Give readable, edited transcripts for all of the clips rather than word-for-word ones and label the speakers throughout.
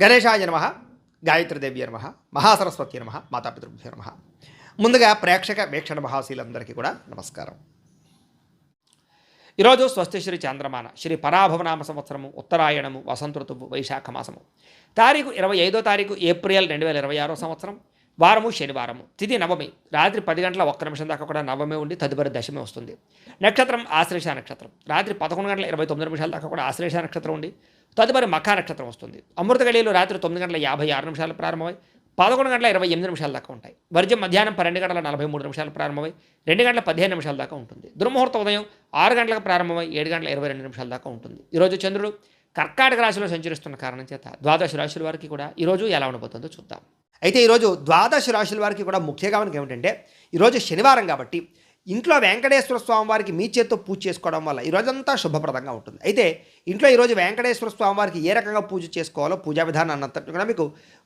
Speaker 1: గణేశాయ నమః, గాయత్రీదేవ్య నమః, మహాసరస్వతి నమః, మాతాపితృభ్యో నమః. ముందుగా ప్రేక్షక వీక్షణ మహాశీలందరికీ కూడా నమస్కారం. ఈరోజు స్వస్తి శ్రీ చంద్రమాన శ్రీ పరాభవనామ సంవత్సరము ఉత్తరాయణము వసంత ఋతువు వైశాఖ మాసము తారీఖు 25వ తారీఖు ఏప్రిల్ 2026 సంవత్సరం వారము శనివారము తిథి నవమి రాత్రి 10 గంటల 1 నిమిషం దాకా కూడా నవమి ఉండి తదుపరి దశమి వస్తుంది. నక్షత్రం ఆశ్లేష నక్షత్రం రాత్రి 11 గంటల 29 నిమిషాల దాకా కూడా ఆశ్లేష నక్షత్రం ఉండి తదుపరి మఖా నక్షత్రం వస్తుంది. అమృత గడియలు రాత్రి 9 గంటల 56 నిమిషాలు ప్రారంభమై 11 గంటల 28 నిమిషాల దాకా ఉంటాయి. వర్జం మధ్యాహ్నం 12 గంటల 43 నిమిషాలు ప్రారంభమై 2 గంటల 15 నిమిషాల దాకా ఉంటుంది. దుర్ముహూర్తం ఉదయం 6 గంటలకు ప్రారంభమై 7 గంటల 22 నిమిషాల దాకా ఉంటుంది. ఈరోజు చంద్రుడు కర్కాటక రాశిలో సంచరిస్తున్న కారణం చేత ద్వాదశ రాశుల వారికి కూడా ఈరోజు ఎలా ఉండబోతుందో చూద్దాం. అయితే ఈరోజు ద్వాదశ రాశుల వారికి కూడా ముఖ్యంగా మనకి ఏమిటంటే ఈరోజు శనివారం కాబట్టి ఇంట్లో వెంకటేశ్వర స్వామి వారికి మీ చేత్తో పూజ చేసుకోవడం వల్ల ఈరోజంతా శుభప్రదంగా ఉంటుంది. అయితే ఇంట్లో ఈరోజు వెంకటేశ్వర స్వామి వారికి ఏ రకంగా పూజ చేసుకోవాలో పూజా విధానం అన్నంతటి కూడా మీకు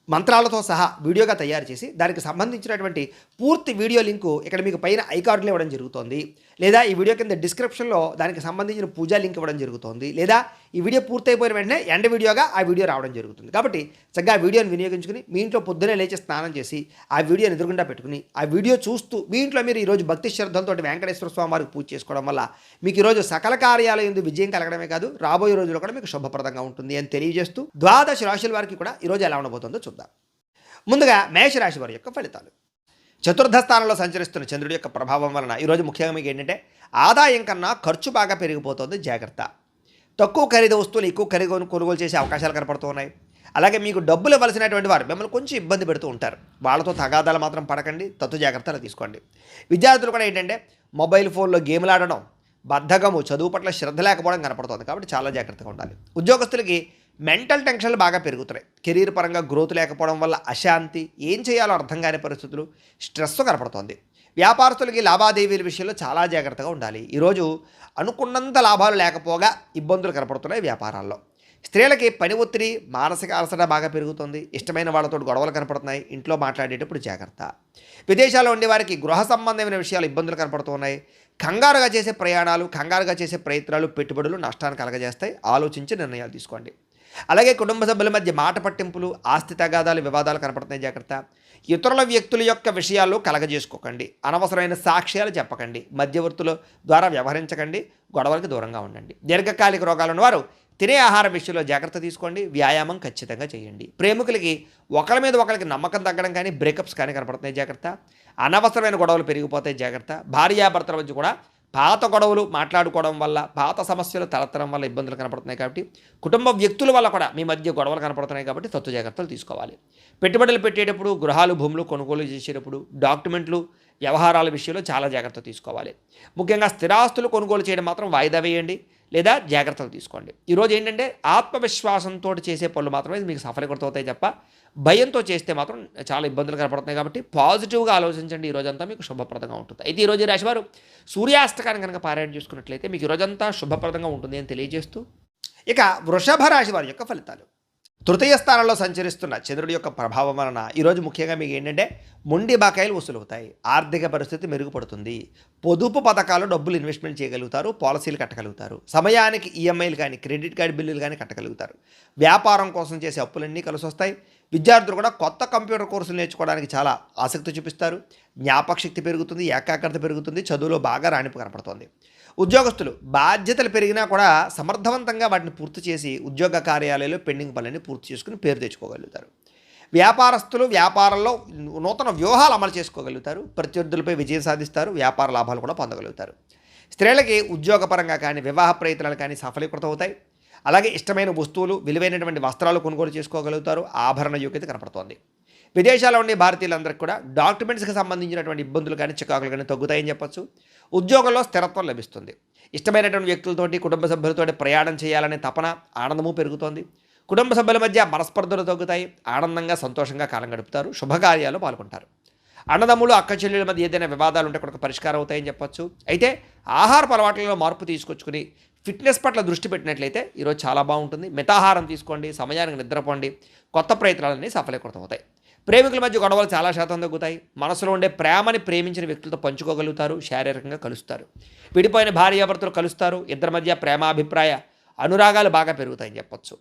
Speaker 1: మంత్రాలతో సహా వీడియోగా తయారు చేసి దానికి సంబంధించినటువంటి పూర్తి వీడియో లింకు ఇక్కడ మీకు పైన ఐకార్డులు ఇవ్వడం జరుగుతోంది, లేదా ఈ వీడియో కింద డిస్క్రిప్షన్లో దానికి సంబంధించిన పూజా లింక్ ఇవ్వడం జరుగుతోంది, లేదా ఈ వీడియో పూర్తయిపోయిన వెంటనే ఎండ్ వీడియోగా ఆ వీడియో రావడం జరుగుతుంది. కాబట్టి చక్కగా ఆ వీడియోని వినియోగించుకుని మీ ఇంట్లో పొద్దునే లేచి స్నానం చేసి ఆ వీడియోని ఎదురుగుండా పెట్టుకుని ఆ వీడియో చూస్తూ మీ ఇంట్లో మీరు ఈరోజు భక్తి శ్రద్ధలతో వెంకటేశ్వర స్వామి వారికి పూజ చేసుకోవడం వల్ల మీకు ఈరోజు సకల కార్యాలయం ఎందు విజయం కలగడమే కాదు రాబోయే రోజుల్లో కూడా మీకు శుభప్రదంగా ఉంటుంది అని తెలియజేస్తూ ద్వాదశ రాశుల వారికి కూడా ఈరోజు ఎలా ఉండబోతుందో చూద్దాం. ముందుగా మేషరాశి వారి యొక్క ఫలితాలు. చతుర్థ స్థానంలో సంచరిస్తున్న చంద్రుడి యొక్క ప్రభావం వలన ఈరోజు ముఖ్యంగా మీకు ఏంటంటే ఆదాయం కన్నా ఖర్చు బాగా పెరిగిపోతుంది, జాగ్రత్త. తక్కువ ఖరీదు వస్తువులు ఎక్కువ ఖరీదు కొనుగోలు చేసే అవకాశాలు కనపడుతూ ఉన్నాయి. అలాగే మీకు డబ్బులు ఇవ్వాల్సినటువంటి వారు మిమ్మల్ని కొంచెం ఇబ్బంది పెడుతూ ఉంటారు, వాళ్ళతో తగాదాలు మాత్రం పడకండి, తత్తు జాగ్రత్తలు తీసుకోండి. విద్యార్థులు కూడా ఏంటంటే మొబైల్ ఫోన్లో గేమ్లు ఆడడం, బద్ధకము, చదువు పట్ల శ్రద్ధ లేకపోవడం కనపడుతుంది, కాబట్టి చాలా జాగ్రత్తగా ఉండాలి. ఉద్యోగస్తులకి మెంటల్ టెన్షన్లు బాగా పెరుగుతున్నాయి. కెరీర్ పరంగా గ్రోత్ లేకపోవడం వల్ల అశాంతి, ఏం చేయాలో అర్థం కాని పరిస్థితులు, స్ట్రెస్ కనపడుతోంది. వ్యాపారస్తులకి లావాదేవీల విషయంలో చాలా జాగ్రత్తగా ఉండాలి. ఈరోజు అనుకున్నంత లాభాలు లేకపోగా ఇబ్బందులు కనపడుతున్నాయి వ్యాపారాల్లో. స్త్రీలకి పని ఒత్తిడి, మానసిక అలసట బాగా పెరుగుతుంది. ఇష్టమైన వాళ్ళతో గొడవలు కనపడుతున్నాయి, ఇంట్లో మాట్లాడేటప్పుడు జాగ్రత్త. విదేశాల్లో ఉండే వారికి గృహ సంబంధమైన విషయాలు ఇబ్బందులు కనపడుతున్నాయి. కంగారుగా చేసే ప్రయాణాలు, కంగారుగా చేసే ప్రయత్నాలు, పెట్టుబడులు నష్టాన్ని కలగజేస్తాయి, ఆలోచించి నిర్ణయాలు తీసుకోండి. అలాగే కుటుంబ సభ్యుల మధ్య మాట పట్టింపులు, ఆస్తి తగాదాలు, వివాదాలు కనపడుతున్నాయి, జాగ్రత్త. ఇతరుల వ్యక్తుల యొక్క విషయాల్లో కలగజేసుకోకండి, అనవసరమైన సాక్ష్యాలు చెప్పకండి, మధ్యవర్తుల ద్వారా వ్యవహరించకండి, గొడవలకు దూరంగా ఉండండి. దీర్ఘకాలిక రోగాలున్న వారు తినే ఆహారం విషయంలో జాగ్రత్త తీసుకోండి, వ్యాయామం ఖచ్చితంగా చేయండి. ప్రేమికులకి ఒకరి మీద ఒకరికి నమ్మకం తగ్గడం కానీ బ్రేకప్స్ కానీ కనపడుతున్నాయి, జాగ్రత్త. అనవసరమైన గొడవలు పెరిగిపోతాయి, జాగ్రత్త. భార్యాభర్తల మధ్య కూడా పాత గొడవలు మాట్లాడుకోవడం వల్ల, పాత సమస్యలు తలెత్తడం వల్ల ఇబ్బందులు కనపడుతున్నాయి, కాబట్టి కుటుంబ వ్యక్తుల వల్ల కూడా మీ మధ్య గొడవలు కనపడుతున్నాయి, కాబట్టి తత్తు జాగ్రత్తలు తీసుకోవాలి. పెట్టుబడులు పెట్టేటప్పుడు, గృహాలు భూములు కొనుగోలు చేసేటప్పుడు, డాక్యుమెంట్లు వ్యవహారాల విషయంలో చాలా జాగ్రత్త తీసుకోవాలి. ముఖ్యంగా స్థిరాస్తులు కొనుగోలు చేయడం మాత్రం వాయిదా వేయండి, లేదా జాగ్రత్తలు తీసుకోండి. ఈరోజు ఏంటంటే ఆత్మవిశ్వాసంతో చేసే పనులు మాత్రమే మీకు సఫలీకృతమవుతాయి తప్ప భయంతో చేస్తే మాత్రం చాలా ఇబ్బందులు కనపడుతున్నాయి, కాబట్టి పాజిటివ్గా ఆలోచించండి. ఈ రోజంతా మీకు శుభప్రదంగా ఉంటుంది. అయితే ఈరోజు ఈ రాశివారు సూర్యాస్తకాన్ని కనుక పారాయణ చేసుకున్నట్లయితే మీకు ఈరోజంతా శుభప్రదంగా ఉంటుంది అని తెలియజేస్తూ ఇక వృషభ రాశి వారి యొక్క ఫలితాలు. తృతీయ స్థానంలో సంచరిస్తున్న చంద్రుడి యొక్క ప్రభావం వలన ఈరోజు ముఖ్యంగా మీకు ఏంటంటే మొండి బకాయిలు వసూలవుతాయి, ఆర్థిక పరిస్థితి మెరుగుపడుతుంది, పొదుపు పథకాలు డబ్బులు ఇన్వెస్ట్మెంట్ చేయగలుగుతారు, పాలసీలు కట్టగలుగుతారు, సమయానికి ఈఎంఐలు కానీ క్రెడిట్ కార్డు బిల్లులు కానీ కట్టగలుగుతారు. వ్యాపారం కోసం చేసే అప్పులన్నీ కలిసి వస్తాయి. విద్యార్థులు కూడా కొత్త కంప్యూటర్ కోర్సులు నేర్చుకోవడానికి చాలా ఆసక్తి చూపిస్తారు, జ్ఞాపకశక్తి పెరుగుతుంది, ఏకాగ్రత పెరుగుతుంది, చదువులో బాగా రాణింపు కనపడుతుంది. ఉద్యోగస్తులు బాధ్యతలు పెరిగినా కూడా సమర్థవంతంగా వాటిని పూర్తి చేసి ఉద్యోగ కార్యాలయాల్లో పెండింగ్ పనులని పూర్తి చేసుకుని పేరు తెచ్చుకోగలుగుతారు. వ్యాపారస్తులు వ్యాపారంలో నూతన వ్యూహాలు అమలు చేసుకోగలుగుతారు, ప్రత్యర్థులపై విజయం సాధిస్తారు, వ్యాపార లాభాలు కూడా పొందగలుగుతారు. స్త్రీలకి ఉద్యోగపరంగా కానీ వివాహ ప్రయత్నాలు కానీ సఫలీకృతం అవుతాయి. అలాగే ఇష్టమైన వస్తువులు, విలువైనటువంటి వస్త్రాలు కొనుగోలు చేసుకోగలుగుతారు, ఆభరణ యోగ్యత కనపడుతోంది. విదేశాల్లో ఉండే భారతీయులందరికీ కూడా డాక్యుమెంట్స్కి సంబంధించినటువంటి ఇబ్బందులు కానీ చికాకులు కానీ తగ్గుతాయని చెప్పొచ్చు. ఉద్యోగంలో స్థిరత్వం లభిస్తుంది. ఇష్టమైనటువంటి వ్యక్తులతోటి, కుటుంబ సభ్యులతోటి ప్రయాణం చేయాలనే తపన, ఆనందము పెరుగుతోంది. కుటుంబ సభ్యుల మధ్య మనస్పర్ధలు తగ్గుతాయి, ఆనందంగా సంతోషంగా కాలం గడుపుతారు, శుభకార్యాలు పాల్గొంటారు. అన్నదమ్ములు, అక్క చెల్లెల మధ్య ఏదైనా వివాదాలు ఉంటే కూడా పరిష్కారం అవుతాయని చెప్పొచ్చు. అయితే ఆహారపు అలవాట్లలో మార్పు తీసుకొచ్చుకుని ఫిట్నెస్ పట్ల దృష్టి పెట్టినట్లయితే ఈరోజు చాలా బాగుంటుంది. మితాహారం తీసుకోండి, సమయానికి నిద్రపోండి, కొత్త ప్రయత్నాలన్నీ సఫలీకృతం అవుతాయి. ప్రేమికుల మధ్య గొడవలు చాలా శాతం తగ్గుతాయి. మనసులో ఉండే ప్రేమని ప్రేమించిన వ్యక్తులతో పంచుకోగలుగుతారు, శారీరకంగా కలుస్తారు. విడిపోయిన భార్యాభర్తలు కలుస్తారు, ఇద్దరి మధ్య ప్రేమాభిప్రాయ అనురాగాలు బాగా పెరుగుతాయని చెప్పొచ్చు.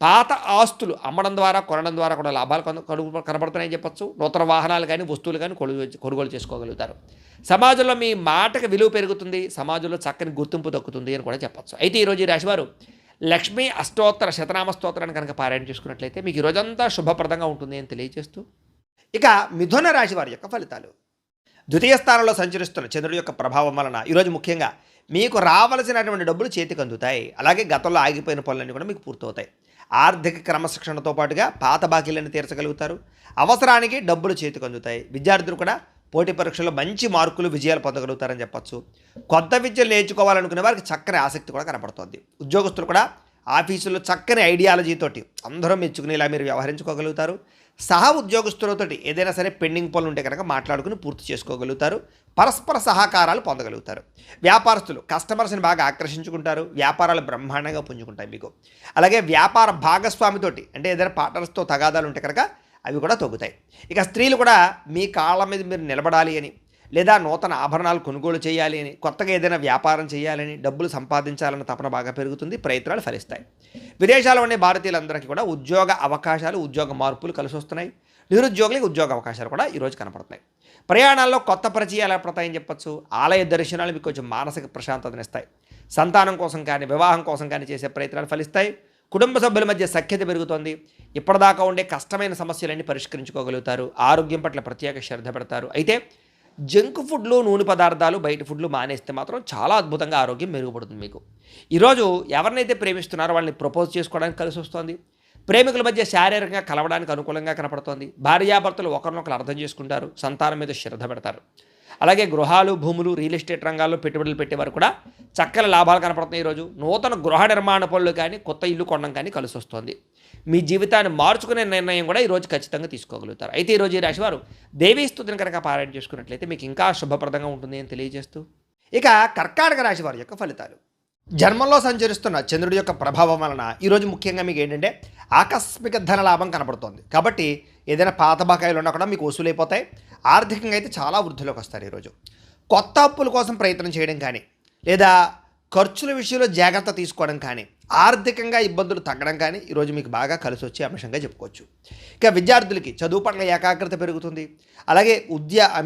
Speaker 1: పాత ఆస్తులు అమ్మడం ద్వారా, కొనడం ద్వారా కూడా లాభాలు కనబడుతున్నాయని చెప్పొచ్చు. నూతన వాహనాలు కానీ, వస్తువులు కానీ కొనుగోలు చేసుకోగలుగుతారు. సమాజంలో మీ మాటకి విలువ పెరుగుతుంది. సమాజంలో చక్కని గుర్తింపు దక్కుతుంది అని కూడా చెప్పొచ్చు. అయితే ఈరోజు ఈ రాశివారు లక్ష్మీ అష్టోత్తర శతనామ స్తోత్రాన్ని కనుక పారాయణ చేసుకున్నట్లయితే మీకు ఈ రోజంతా శుభప్రదంగా ఉంటుంది అని తెలియజేస్తూ, ఇక మిథున రాశి వారి యొక్క ఫలితాలు. ద్వితీయ స్థానంలో సంచరిస్తున్న చంద్రుడి యొక్క ప్రభావం వలన ఈరోజు ముఖ్యంగా మీకు రావలసినటువంటి డబ్బులు చేతికి అందుతాయి. అలాగే గతంలో ఆగిపోయిన పనులన్నీ కూడా మీకు పూర్తవుతాయి. ఆర్థిక క్రమశిక్షణతో పాటుగా పాత బాకీలను తీర్చగలుగుతారు. అవసరానికి డబ్బులు చేతికి అందుతాయి. విద్యార్థులు కూడా పోటీ పరీక్షల్లో మంచి మార్కులు, విజయాలు పొందగలుగుతారని చెప్పచ్చు. కొత్త విద్యలు నేర్చుకోవాలనుకునే వారికి చక్కని ఆసక్తి కూడా కనపడుతుంది. ఉద్యోగస్తులు కూడా ఆఫీసుల్లో చక్కని ఐడియాలజీతోటి అందరూ మెచ్చుకునేలా మీరు వ్యవహరించుకోగలుగుతారు. సహా ఉద్యోగస్తులతోటి ఏదైనా సరే పెండింగ్ పనులు ఉంటే కనుక మాట్లాడుకుని పూర్తి చేసుకోగలుగుతారు. పరస్పర సహకారాలు పొందగలుగుతారు. వ్యాపారస్తులు కస్టమర్స్ని బాగా ఆకర్షించుకుంటారు. వ్యాపారాలు బ్రహ్మాండంగా పుంజుకుంటాయి మీకు. అలాగే వ్యాపార భాగస్వామితోటి అంటే ఏదైనా పార్ట్నర్స్తో తగాదాలు ఉంటే కనుక అవి కూడా తగ్గుతాయి. ఇక స్త్రీలు కూడా మీ కాళ్ళ మీద మీరు నిలబడాలి అని, లేదా నూతన ఆభరణాలు కొనుగోలు చేయాలి అని, కొత్తగా ఏదైనా వ్యాపారం చేయాలని, డబ్బులు సంపాదించాలన్న తపన బాగా పెరుగుతుంది. ప్రయత్నాలు ఫలిస్తాయి. విదేశాల్లో ఉండే భారతీయులందరికీ కూడా ఉద్యోగ అవకాశాలు, ఉద్యోగ మార్పులు కలిసి వస్తున్నాయి. నిరుద్యోగులకు ఉద్యోగ అవకాశాలు కూడా ఈరోజు కనపడుతున్నాయి. ప్రయాణాల్లో కొత్త పరిచయాలు ఏర్పడతాయని చెప్పచ్చు. ఆలయ దర్శనాలు మీకు కొంచెం మానసిక ప్రశాంతతనిస్తాయి. సంతానం కోసం కానీ, వివాహం కోసం కానీ చేసే ప్రయత్నాలు ఫలిస్తాయి. కుటుంబ సభ్యుల మధ్య సఖ్యత పెరుగుతోంది. ఇప్పటిదాకా ఉండే కష్టమైన సమస్యలన్నీ పరిష్కరించుకోగలుగుతారు. ఆరోగ్యం పట్ల ప్రత్యేక శ్రద్ధ పెడతారు. అయితే జంక్ ఫుడ్లు, నూనె పదార్థాలు, బయట ఫుడ్లు మానేస్తే మాత్రం చాలా అద్భుతంగా ఆరోగ్యం మెరుగుపడుతుంది మీకు. ఈరోజు ఎవరినైతే ప్రేమిస్తున్నారో వాళ్ళని ప్రపోజ్ చేసుకోవడానికి కలిసి వస్తుంది. ప్రేమికుల మధ్య శారీరకంగా కలవడానికి అనుకూలంగా కనపడుతోంది. భార్యాభర్తలు ఒకరినొకరు అర్థం చేసుకుంటారు. సంతానం మీద శ్రద్ధ పెడతారు. అలాగే గృహాలు, భూములు, రియల్ ఎస్టేట్ రంగాల్లో పెట్టుబడులు పెట్టేవారు కూడా చక్కని లాభాలు కనపడుతున్నాయి. ఈరోజు నూతన గృహ నిర్మాణ పనులు కానీ, కొత్త ఇల్లు కొనడం కానీ కలిసి వస్తుంది. మీ జీవితాన్ని మార్చుకునే నిర్ణయం కూడా ఈరోజు ఖచ్చితంగా తీసుకోగలుగుతారు. అయితే ఈరోజు ఈ రాశివారు దేవీ స్తుతిని కనుక పారాయణ చేసుకున్నట్లయితే మీకు ఇంకా శుభప్రదంగా ఉంటుంది అని తెలియజేస్తూ, ఇక కర్కాటక రాశి వారి యొక్క ఫలితాలు. జన్మంలో సంచరిస్తున్న చంద్రుడి యొక్క ప్రభావం వలన ఈరోజు ముఖ్యంగా మీకు ఏంటంటే ఆకస్మిక ధన లాభం కనబడుతోంది. కాబట్టి ఏదైనా పాత బకాయిలు ఉన్నా కూడా మీకు వసూలైపోతాయి. ఆర్థికంగా అయితే చాలా వృద్ధిలోకి వస్తారు. ఈరోజు కొత్త అప్పుల కోసం ప్రయత్నం చేయడం కానీ, లేదా ఖర్చుల విషయంలో జాగ్రత్త తీసుకోవడం కానీ, ఆర్థికంగా ఇబ్బందులు తగ్గడం కానీ ఈరోజు మీకు బాగా కలిసి వచ్చే అంశంగా చెప్పుకోవచ్చు. ఇక విద్యార్థులకి చదువు పట్ల ఏకాగ్రత పెరుగుతుంది. అలాగే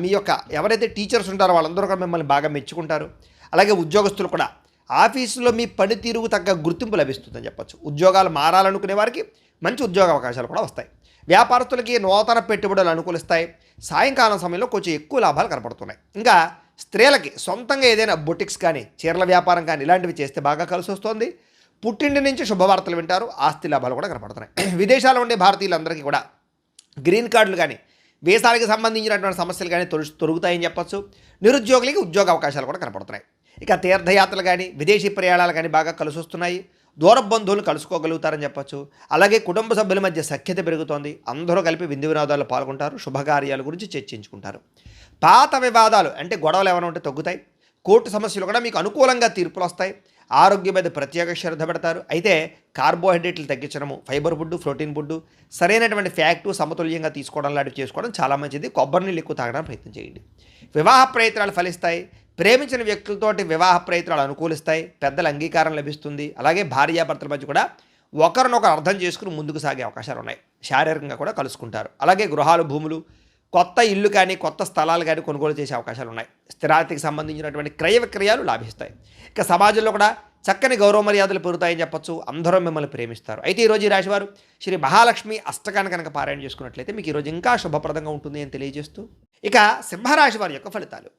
Speaker 1: మీ యొక్క ఎవరైతే టీచర్స్ ఉంటారో వాళ్ళందరూ కూడా మిమ్మల్ని బాగా మెచ్చుకుంటారు. అలాగే ఉద్యోగస్తులు కూడా ఆఫీసులో మీ పనితీరుకు తగ్గ గుర్తింపు లభిస్తుందని చెప్పచ్చు. ఉద్యోగాలు మారాలనుకునే వారికి మంచి ఉద్యోగ అవకాశాలు కూడా వస్తాయి. వ్యాపారస్తులకి నూతన పెట్టుబడులు అనుకూలిస్తాయి. సాయంకాలం సమయంలో కొంచెం ఎక్కువ లాభాలు కనపడుతున్నాయి. ఇంకా స్త్రీలకి సొంతంగా ఏదైనా బొటిక్స్ కానీ, చీరల వ్యాపారం కానీ ఇలాంటివి చేస్తే బాగా కలిసి వస్తుంది. పుట్టింటి నుంచి శుభవార్తలు వింటారు. ఆస్తి లాభాలు కూడా కనపడుతున్నాయి. విదేశాల్లో ఉండే భారతీయులందరికీ కూడా గ్రీన్ కార్డులు కానీ, వీసాలకు సంబంధించినటువంటి సమస్యలు కానీ తొలుగుతాయని చెప్పచ్చు. నిరుద్యోగులకి ఉద్యోగ అవకాశాలు కూడా కనపడుతున్నాయి. ఇక తీర్థయాత్రలు కానీ, విదేశీ ప్రయాణాలు కానీ బాగా కలిసి వస్తున్నాయి. దూర బంధువులు కలుసుకోగలుగుతారని చెప్పచ్చు. అలాగే కుటుంబ సభ్యుల మధ్య సఖ్యత పెరుగుతోంది. అందరూ కలిపి విందు వినోదాల్లో పాల్గొంటారు. శుభకార్యాల గురించి చర్చించుకుంటారు. పాత వివాదాలు అంటే గొడవలు ఏమైనా ఉంటే తగ్గుతాయి. కోర్టు సమస్యలు కూడా మీకు అనుకూలంగా తీర్పులు వస్తాయి. ఆరోగ్యం మీద ప్రత్యేక శ్రద్ధ పెడతారు. అయితే కార్బోహైడ్రేట్లు తగ్గించడము, ఫైబర్ ఫుడ్, ప్రోటీన్ ఫుడ్, సరైనటువంటి ఫ్యాక్టు సమతుల్యంగా తీసుకోవడం లాంటివి చేసుకోవడం చాలా మంచిది. కొబ్బరి నీళ్ళు ఎక్కువ తాగడానికి ప్రయత్నం చేయండి. వివాహ ప్రయత్నాలు ఫలిస్తాయి. ప్రేమించిన వ్యక్తులతోటి వివాహ ప్రయత్నాలు అనుకూలిస్తాయి. పెద్దల అంగీకారం లభిస్తుంది. అలాగే భార్యాభర్తల మధ్య కూడా ఒకరినొకరు అర్థం చేసుకుని ముందుకు సాగే అవకాశాలు ఉన్నాయి. శారీరకంగా కూడా కలుసుకుంటారు. అలాగే గృహాలు, భూములు, కొత్త ఇల్లు కానీ, కొత్త స్థలాలు కానీ కొనుగోలు చేసే అవకాశాలు ఉన్నాయి. స్థిరాస్తికి సంబంధించినటువంటి క్రయ విక్రయాలు లాభిస్తాయి. ఇక సమాజంలో కూడా చక్కని గౌరవ మర్యాదలు పెరుగుతాయని చెప్పచ్చు. అందరూ మిమ్మల్ని ప్రేమిస్తారు. అయితే ఈరోజు ఈ రాశివారు శ్రీ మహాలక్ష్మి అష్టకాన్ని కనుక పారాయణ చేసుకున్నట్లయితే మీకు ఈరోజు ఇంకా శుభప్రదంగా ఉంటుంది అని తెలియజేస్తూ, ఇక సింహరాశి వారి యొక్క ఫలితాలు.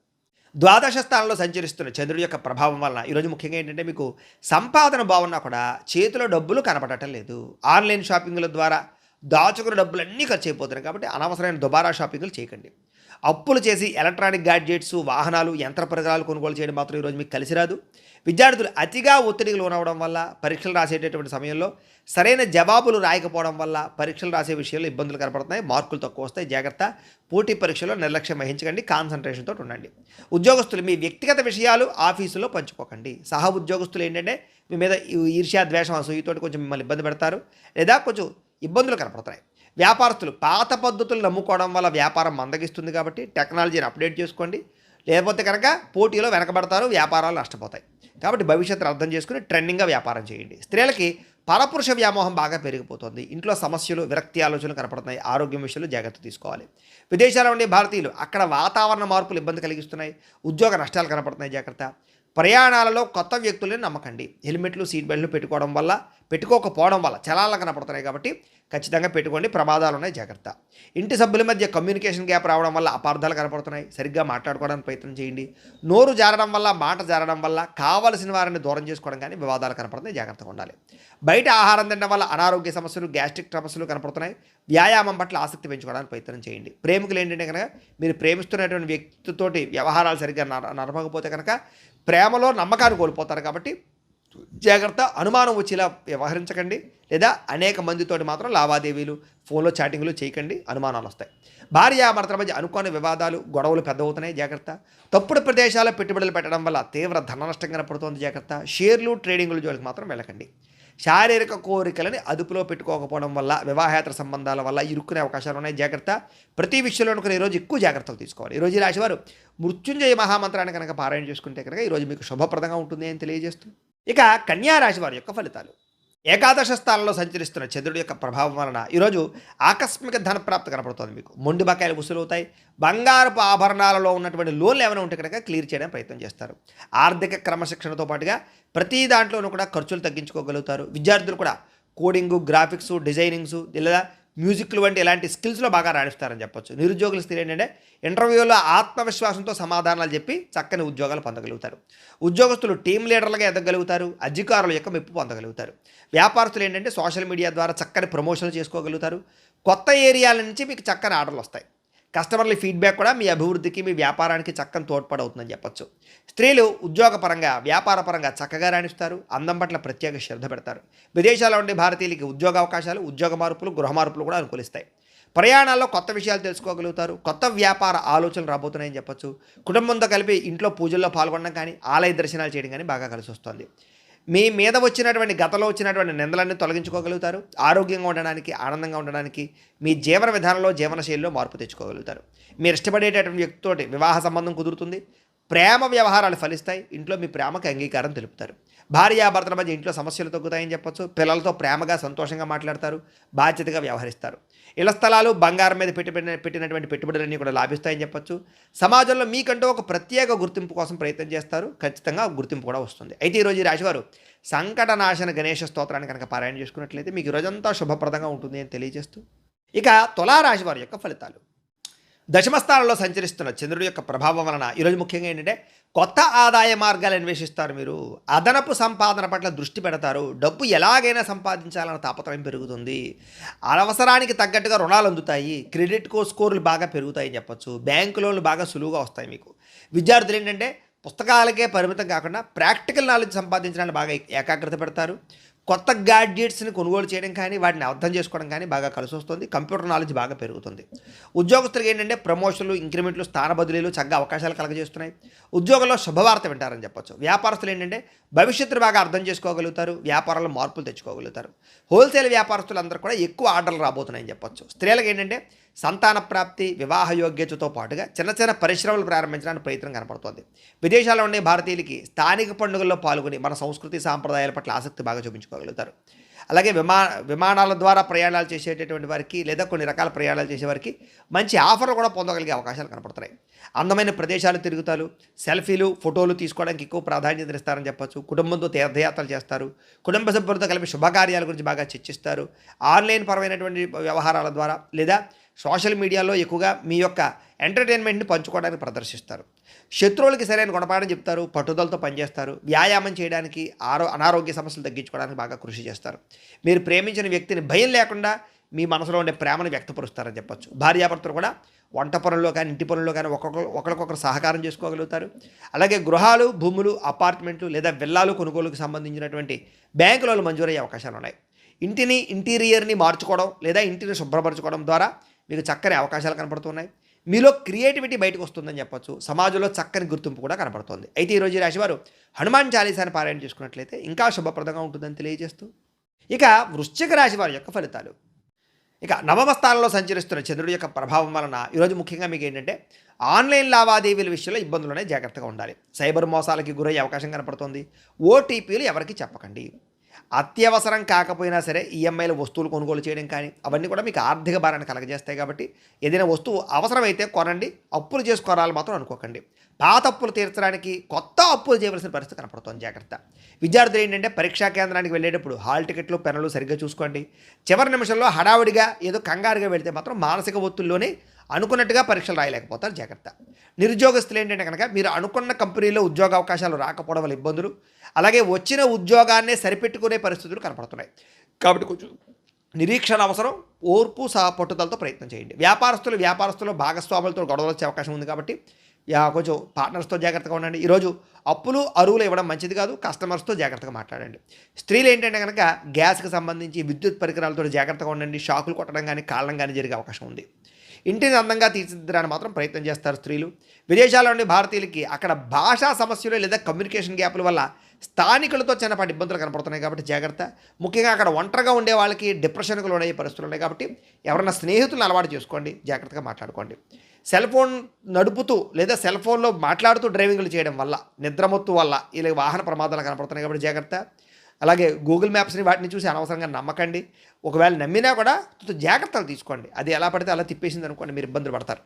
Speaker 1: ద్వాదశ స్థానంలో సంచరిస్తున్న చంద్రుడి యొక్క ప్రభావం వలన ఈరోజు ముఖ్యంగా ఏంటంటే మీకు సంపాదన బాగున్నా కూడా చేతిలో డబ్బులు కనపడటం లేదు. ఆన్లైన్ షాపింగ్ల ద్వారా దాచుకున్న డబ్బులన్నీ ఖర్చు అయిపోతున్నాయి. కాబట్టి అనవసరమైన దుబారా షాపింగ్లు చేయకండి. అప్పులు చేసి ఎలక్ట్రానిక్ గ్యాడ్జెట్స్, వాహనాలు, యంత్ర పరికరాలు కొనుగోలు చేయడం మాత్రం ఈరోజు మీకు కలిసి రాదు. విద్యార్థులు అతిగా ఒత్తిడికి లోనవడం వల్ల, పరీక్షలు రాసేటటువంటి సమయంలో సరైన జవాబులు రాయకపోవడం వల్ల పరీక్షలు రాసే విషయంలో ఇబ్బందులు కనపడుతున్నాయి. మార్కులు తక్కువ వస్తాయి. జాగ్రత్త. పోటీ పరీక్షలో నిర్లక్ష్యం వహించకండి. కాన్సన్ట్రేషన్తో ఉండండి. ఉద్యోగస్తులు మీ వ్యక్తిగత విషయాలు ఆఫీసులో పంచుకోకండి. సహ ఉద్యోగస్తులు ఏంటంటే మీ మీద ఈర్ష్యా, ద్వేషం, అసూయతోటి కొంచెం మిమ్మల్ని ఇబ్బంది పెడతారు, లేదా కొంచెం ఇబ్బందులు కనపడుతున్నాయి. వ్యాపారస్తులు పాత పద్ధతులు నమ్ముకోవడం వల్ల వ్యాపారం మందగిస్తుంది. కాబట్టి టెక్నాలజీని అప్డేట్ చేసుకోండి. లేకపోతే కనుక పోటీలో వెనకబడతారు, వ్యాపారాలు నష్టపోతాయి. కాబట్టి భవిష్యత్తును అర్థం చేసుకుని ట్రెండింగ్గా వ్యాపారం చేయండి. స్త్రీలకి
Speaker 2: పరపురుష వ్యామోహం బాగా పెరిగిపోతుంది. ఇంట్లో సమస్యలు, విరక్తి ఆలోచనలు కనపడుతున్నాయి. ఆరోగ్యం విషయంలో జాగ్రత్త తీసుకోవాలి. విదేశాల్లో ఉండే భారతీయులు అక్కడ వాతావరణ మార్పులు ఇబ్బంది కలిగిస్తున్నాయి. ఉద్యోగ నష్టాలు కనపడుతున్నాయి. జాగ్రత్త. ప్రయాణాలలో కొత్త వ్యక్తులని నమ్మకండి. హెల్మెట్లు, సీట్ బెల్ట్లు పెట్టుకోకపోవడం వల్ల చలాలు కనపడుతున్నాయి కాబట్టి ఖచ్చితంగా పెట్టుకోండి. ప్రమాదాలు ఉన్నాయి. జాగ్రత్త. ఇంటి సభ్యుల మధ్య కమ్యూనికేషన్ గ్యాప్ రావడం వల్ల అపార్థాలు కనపడుతున్నాయి. సరిగ్గా మాట్లాడుకోవడానికి ప్రయత్నం చేయండి. నోరు జారడం వల్ల, మాట జారడం వల్ల కావలసిన వారిని దూరం చేసుకోవడం కానీ వివాదాలు కనపడుతున్నాయి. జాగ్రత్తగా ఉండాలి. బయట ఆహారం తినడం వల్ల అనారోగ్య సమస్యలు, గ్యాస్ట్రిక్ సమస్యలు కనపడుతున్నాయి. వ్యాయామం పట్ల ఆసక్తి పెంచుకోవడానికి ప్రయత్నం చేయండి. ప్రేమికులు ఏంటంటే కనుక మీరు ప్రేమిస్తున్నటువంటి వ్యక్తితోటి వ్యవహారాలు సరిగ్గా నడపకపోతే కనుక ప్రేమలో నమ్మకాన్ని కోల్పోతారు. కాబట్టి జాగ్రత్త. అనుమానం వచ్చేలా వ్యవహరించకండి. లేదా అనేక మందితోటి మాత్రం లావాదేవీలు, ఫోన్లో చాటింగ్లు చేయకండి. అనుమానాలు వస్తాయి. భార్యాభర్తల మధ్య అనుకోని వివాదాలు, గొడవలు పెద్దవుతున్నాయి. జాగ్రత్త. తప్పుడు ప్రదేశాల్లో పెట్టుబడులు పెట్టడం వల్ల తీవ్ర ధన నష్టం కనపడుతుంది. జాగ్రత్త. షేర్లు, ట్రేడింగ్ల జోలికి మాత్రం వెళ్ళకండి. శారీరక కోరికలని అదుపులో పెట్టుకోకపోవడం వల్ల, వివాహేతర సంబంధాల వల్ల ఇరుక్కునే అవకాశాలు ఉన్నాయి. జాగ్రత్త. ప్రతి విషయంలో కూడా ఈరోజు ఎక్కువ జాగ్రత్తలు తీసుకోవాలి. ఈరోజు ఈ రాశివారు మృత్యుంజయ మహామంత్రాన్ని కనుక పారాయణ చేసుకుంటే కనుక ఈరోజు మీకు శుభప్రదంగా ఉంటుంది అని తెలియజేస్తూ, ఇక కన్యా రాశి వారి యొక్క ఫలితాలు. ఏకాదశ స్థానంలో సంచరిస్తున్న చంద్రుడి యొక్క ప్రభావం వలన ఈరోజు ఆకస్మిక ధనప్రాప్తి కనపడుతుంది. మీకు మొండి బకాయిలు వసూలవుతాయి. బంగారపు ఆభరణాలలో ఉన్నటువంటి లోన్లు ఏమైనా ఉంటే కనుక క్లియర్ చేయడానికి ప్రయత్నం చేస్తారు. ఆర్థిక క్రమశిక్షణతో పాటుగా ప్రతి దాంట్లోనూ కూడా ఖర్చులు తగ్గించుకోగలుగుతారు. విద్యార్థులు కూడా కోడింగు, గ్రాఫిక్స్, డిజైనింగ్స్ లేదా మ్యూజిక్లు వంటి ఇలాంటి స్కిల్స్లో బాగా రాణిస్తారని చెప్పొచ్చు. నిరుద్యోగుల స్థితి ఏంటంటే ఇంటర్వ్యూలో ఆత్మవిశ్వాసంతో సమాధానాలు చెప్పి చక్కని ఉద్యోగాలు పొందగలుగుతారు. ఉద్యోగస్తులు టీం లీడర్లుగా ఎదగలుగుతారు. అధికారుల యొక్క మెప్పు పొందగలుగుతారు. వ్యాపారస్తులు ఏంటంటే సోషల్ మీడియా ద్వారా చక్కని ప్రమోషన్లు చేసుకోగలుగుతారు. కొత్త ఏరియాల నుంచి మీకు చక్కని ఆర్డర్లు వస్తాయి. కస్టమర్ల ఫీడ్బ్యాక్ కూడా మీ అభివృద్ధికి, మీ వ్యాపారానికి చక్కని తోడ్పడవుతుందని చెప్పొచ్చు. స్త్రీలు ఉద్యోగపరంగా, వ్యాపారపరంగా చక్కగా రాణిస్తారు. అందం పట్ల ప్రత్యేక శ్రద్ధ పెడతారు. విదేశాల్లో ఉండే భారతీయులకి ఉద్యోగ అవకాశాలు, ఉద్యోగ మార్పులు, గృహ మార్పులు కూడా అనుకూలిస్తాయి. ప్రయాణాల్లో కొత్త విషయాలు తెలుసుకోగలుగుతారు. కొత్త వ్యాపార ఆలోచనలు రాబోతున్నాయని చెప్పొచ్చు. కుటుంబంతో కలిపి ఇంట్లో పూజల్లో పాల్గొనడం కానీ, ఆలయ దర్శనాలు చేయడం కానీ బాగా కలిసి వస్తుంది. మీ మీద వచ్చినటువంటి గతంలో వచ్చినటువంటి నిందలన్నీ తొలగించుకోగలుగుతారు. ఆరోగ్యంగా ఉండడానికి, ఆనందంగా ఉండడానికి మీ జీవన విధానంలో, జీవనశైలిలో మార్పు తెచ్చుకోగలుగుతారు. మీరు ఇష్టపడేటటువంటి వ్యక్తితోటి వివాహ సంబంధం కుదురుతుంది. ప్రేమ వ్యవహారాలు ఫలిస్తాయి. ఇంట్లో మీ ప్రేమకు అంగీకారం తెలుపుతారు. భార్యాభర్తల మధ్య ఇంట్లో సమస్యలు తగ్గుతాయని చెప్పొచ్చు. పిల్లలతో ప్రేమగా, సంతోషంగా మాట్లాడతారు. బాధ్యతగా వ్యవహరిస్తారు. ఇళ్ల స్థలాలు, బంగారం మీద పెట్టినటువంటి పెట్టుబడులన్నీ కూడా లాభిస్తాయని చెప్పొచ్చు. సమాజంలో మీకంటూ ఒక ప్రత్యేక గుర్తింపు కోసం ప్రయత్నం చేస్తారు. ఖచ్చితంగా గుర్తింపు కూడా వస్తుంది. అయితే ఈరోజు ఈ రాశివారు సంకటనాశన గణేష స్తోత్రాన్ని కనుక పారాయణ చేసుకున్నట్లయితే మీకు ఈరోజంతా శుభప్రదంగా ఉంటుంది అని తెలియజేస్తూ, ఇక తులారాశి వారి యొక్క ఫలితాలు. దశమస్థానంలో సంచరిస్తున్న చంద్రుడి యొక్క ప్రభావం వలన ఈరోజు ముఖ్యంగా ఏంటంటే కొత్త ఆదాయ మార్గాలు అన్వేషిస్తారు. మీరు అదనపు సంపాదన పట్ల దృష్టి పెడతారు. డబ్బు ఎలాగైనా సంపాదించాలన్న తాపత్రయం పెరుగుతుంది. అవసరానికి తగ్గట్టుగా రుణాలు అందుతాయి. క్రెడిట్ స్కోర్లు బాగా పెరుగుతాయని చెప్పొచ్చు. బ్యాంకు లోన్లు బాగా సులువుగా వస్తాయి మీకు. విద్యార్థులు ఏంటంటే పుస్తకాలకే పరిమితం కాకుండా ప్రాక్టికల్ నాలెడ్జ్ సంపాదించడానికి బాగా ఏకాగ్రత పెడతారు. కొత్త గ్యాడ్జెట్స్ని కొనుగోలు చేయడం కానీ, వాటిని అర్థం చేసుకోవడం కానీ బాగా కలిసి వస్తుంది. కంప్యూటర్ నాలెడ్జ్ బాగా పెరుగుతుంది. ఉద్యోగస్తులకు ఏంటంటే ప్రమోషన్లు, ఇంక్రిమెంట్లు, స్థాన బదిలీలు చక్కగా అవకాశాలు కలగజేస్తున్నాయి. ఉద్యోగంలో శుభవార్త వింటారని చెప్పొచ్చు. వ్యాపారస్తులు ఏంటంటే భవిష్యత్తును బాగా అర్థం చేసుకోగలుగుతారు. వ్యాపారంలో మార్పులు తెచ్చుకోగలుగుతారు. హోల్సేల్ వ్యాపారస్తులందరూ కూడా ఎక్కువ ఆర్డర్లు రాబోతున్నాయని చెప్పొచ్చు. స్త్రీలకు ఏంటంటే సంతాన ప్రాప్తి, వివాహ యోగ్యతతో పాటుగా చిన్న చిన్న పరిశ్రమలు ప్రారంభించడానికి ప్రయత్నం కనపడుతోంది. విదేశాల్లో ఉండే భారతీయులకి స్థానిక పండుగల్లో పాల్గొని మన సంస్కృతి సాంప్రదాయాల పట్ల ఆసక్తి బాగా చూపించుకోగలుగుతారు. అలాగే విమానాల ద్వారా ప్రయాణాలు చేసేటటువంటి వారికి లేదా కొన్ని రకాల ప్రయాణాలు చేసేవారికి మంచి ఆఫర్లు కూడా పొందగలిగే అవకాశాలు కనపడుతున్నాయి. అందమైన ప్రదేశాలు తిరుగుతారు. సెల్ఫీలు, ఫోటోలు తీసుకోవడానికి ఎక్కువ ప్రాధాన్యత ఇస్తారని చెప్పొచ్చు. కుటుంబంతో తీర్థయాత్రలు చేస్తారు. కుటుంబ సభ్యులతో కలిపి శుభకార్యాల గురించి బాగా చర్చిస్తారు. ఆన్లైన్ పరమైనటువంటి వ్యవహారాల ద్వారా లేదా సోషల్ మీడియాలో ఎక్కువగా మీ యొక్క ఎంటర్టైన్మెంట్ని పంచుకోవడానికి ప్రదర్శిస్తారు. శత్రువులకి సరైన గుణపాఠం చెప్తారు. పట్టుదలతో పనిచేస్తారు. వ్యాయామం చేయడానికి, అనారోగ్య సమస్యలు తగ్గించుకోవడానికి బాగా కృషి చేస్తారు. మీరు ప్రేమించిన వ్యక్తిని భయం లేకుండా మీ మనసులో ఉండే ప్రేమను వ్యక్తపరుస్తారని చెప్పొచ్చు. భార్యాభర్తలు కూడా వంట పనుల్లో కానీ, ఇంటి పనుల్లో కానీ ఒకరికొకరు సహకారం చేసుకోగలుగుతారు. అలాగే గృహాలు, భూములు, అపార్ట్మెంట్లు లేదా విల్లాలు కొనుగోలుకు సంబంధించినటువంటి బ్యాంకు లోన్లు మంజూరయ్యే అవకాశాలు ఉన్నాయి. ఇంటిని, ఇంటీరియర్ని మార్చుకోవడం లేదా ఇంటిని శుభ్రపరచుకోవడం ద్వారా మీకు చక్కని అవకాశాలు కనపడుతున్నాయి. మీలో క్రియేటివిటీ బయటకు వస్తుందని చెప్పొచ్చు. సమాజంలో చక్కని గుర్తింపు కూడా కనపడుతుంది. అయితే ఈరోజు ఈ రాశివారు హనుమాన్ చాలీసాని పారాయణ చేసుకున్నట్లయితే ఇంకా శుభప్రదంగా ఉంటుందని తెలియజేస్తూ, ఇక వృశ్చిక రాశి వారి యొక్క ఫలితాలు. ఇక నవమ స్థానంలో సంచరిస్తున్న చంద్రుడి యొక్క ప్రభావం వలన ఈరోజు ముఖ్యంగా మీకు ఏంటంటే ఆన్లైన్ లావాదేవీల విషయంలో ఇబ్బందులునే జాగ్రత్తగా ఉండాలి. సైబర్ మోసాలకి గురయ్యే అవకాశం కనపడుతుంది. ఓటీపీలు ఎవరికి చెప్పకండి. అత్యవసరం కాకపోయినా సరే ఈఎంఐలో వస్తువులు కొనుగోలు చేయడం కానీ అవన్నీ కూడా మీకు ఆర్థిక భారాన్ని కలగజేస్తాయి. కాబట్టి ఏదైనా వస్తువు అవసరమైతే కొనండి, అప్పులు చేసుకోరాలి మాత్రం అనుకోకండి. పాత అప్పులు తీర్చడానికి కొత్త అప్పులు చేయవలసిన పరిస్థితి కనపడుతోంది, జాగ్రత్త. విద్యార్థులు ఏంటంటే పరీక్షా కేంద్రానికి వెళ్ళేటప్పుడు హాల్ టికెట్లు పెన్నులు సరిగ్గా చూసుకోండి. చివరి నిమిషంలో హడావుడిగా ఏదో కంగారుగా వెళితే మాత్రం మానసిక ఒత్తిడిలోనే అనుకున్నట్టుగా పరీక్షలు రాయలేకపోతారు, జాగ్రత్త. నిరుద్యోగస్తులు ఏంటంటే కనుక మీరు అనుకున్న కంపెనీలో ఉద్యోగ అవకాశాలు రాకపోవడం వల్ల ఇబ్బందులు, అలాగే వచ్చిన ఉద్యోగాన్నే సరిపెట్టుకునే పరిస్థితులు కనపడుతున్నాయి. కాబట్టి కొంచెం నిరీక్షణ అవసరం, ఓర్పు పట్టుదలతో ప్రయత్నం చేయండి. వ్యాపారస్తులు భాగస్వాములతో గొడవలు వచ్చే అవకాశం ఉంది. కాబట్టి కొంచెం పార్ట్నర్స్తో జాగ్రత్తగా ఉండండి. ఈరోజు అప్పులు అరువులు ఇవ్వడం మంచిది కాదు, కస్టమర్స్తో జాగ్రత్తగా మాట్లాడండి. స్త్రీలు ఏంటంటే కనుక గ్యాస్కి సంబంధించి విద్యుత్ పరికరాలతో జాగ్రత్తగా ఉండండి. షాకులు కొట్టడం కానీ కాళ్ళం కానీ జరిగే అవకాశం ఉంది. ఇంటిని అందంగా తీర్చిదిద్దడానికి మాత్రం ప్రయత్నం చేస్తారు స్త్రీలు. విదేశాల్లో ఉండే భారతీయులకి అక్కడ భాషా సమస్యలు లేదా కమ్యూనికేషన్ గ్యాప్ల వల్ల స్థానికులతో చిన్నపాటి ఇబ్బందులు కనపడుతున్నాయి. కాబట్టి జాగ్రత్త. ముఖ్యంగా అక్కడ ఒంటరిగా ఉండే వాళ్ళకి డిప్రెషన్కు లోనయ్యే పరిస్థితులు ఉన్నాయి. కాబట్టి ఎవరైనా స్నేహితులను అలవాటు చేసుకోండి, జాగ్రత్తగా మాట్లాడుకోండి. సెల్ ఫోన్ నడుపుతూ లేదా సెల్ ఫోన్లో మాట్లాడుతూ డ్రైవింగ్లు చేయడం వల్ల, నిద్రమత్తు వల్ల ఇలా వాహన ప్రమాదాలు కనపడుతున్నాయి. కాబట్టి జాగ్రత్త. అలాగే గూగుల్ మ్యాప్స్ని వాటిని చూసి అనవసరంగా నమ్మకండి. ఒకవేళ నమ్మినా కూడా జాగ్రత్తలు తీసుకోండి. అది ఎలా పడితే అలా తిప్పేసింది అనుకోండి, మీరు ఇబ్బందులు పడతారు.